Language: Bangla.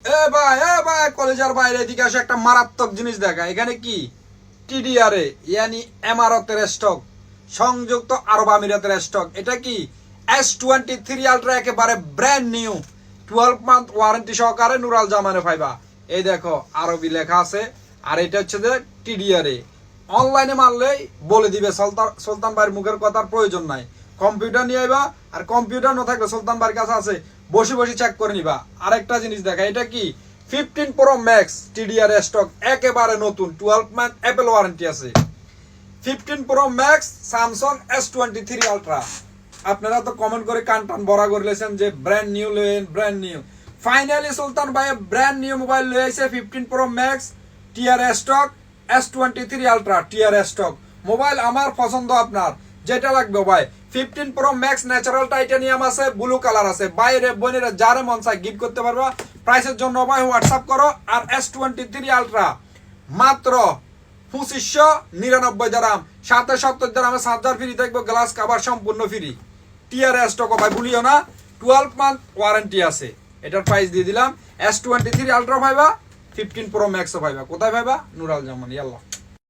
এ ভাই কলেজের বাইরে এদিকে আসে একটা মারাত্মক জিনিস দেখা। এখানে কি টিডিআরএ ইয়ানি এমারতের স্টক, সংযুক্ত আরব আমিরাতের স্টক। এটা কি S23 আলট্রা, একেবারে ব্র্যান্ড নিউ 12 মান্থ ওয়ারেন্টি সহকারে নুরাল জামানে পাইবা। এই দেখো আরবি লেখা আছে। আর এটা হচ্ছে যে টিডিআরএ। অনলাইনে মারলেই বলে দিবে। সুলতান ভাইয়ের মুখের কথার প্রয়োজন নাই। কম্পিউটার নিয়ে আইবা, আর কম্পিউটার না থাকলে সুলতান ভাইয়ের কাছে আছে, বসে বসে চেক করে নিবা। আরেকটা জিনিস দেখা, এটা কি 15 প্রো ম্যাক্স টিডিআর স্টক, একেবারে নতুন 12 মান্থ অ্যাপেল ওয়ারেন্টি আছে। 15 pro max Samsung S23 ultra. আপনারা তো কমেন্ট করে কান টান ভরা করে লেছেন যে ব্র্যান্ড নিউ লেন, ব্র্যান্ড নিউ। ফাইনালি সুলতান ভাই ব্র্যান্ড নিউ মোবাইল লয়ে আইছে 15 প্রো ম্যাক্স টিআর স্টক S23 আলট্রা টিআর স্টক। মোবাইল আমার পছন্দ, আপনার যেটা লাগবে ভাই। 15 প্রো ম্যাক্স ন্যাচারাল টাইটানিয়াম আছে, ব্লু কালার আছে। বাইরে বোনেরা যারে মন চায় গিফট করতে পারবা। প্রাইসের জন্য ভাই হোয়াটসঅ্যাপ করো। আর S23 আলট্রা মাত্র 2599 দিরহাম, 77 দিরহামে চার্জার ফ্রি থাকবে, গ্লাস কভার সম্পূর্ণ ফ্রি। টিআর স্টক ভাই ভুলিও না, 12 মান্থ ওয়ারেন্টি আছে। এটার প্রাইস দিয়ে দিলাম। S23 আলট্রা পাইবা, 15 প্রো ম্যাক্সও পাইবা। কোথায় পাইবা? নুরাল জামান। ইয়াল্লাহ।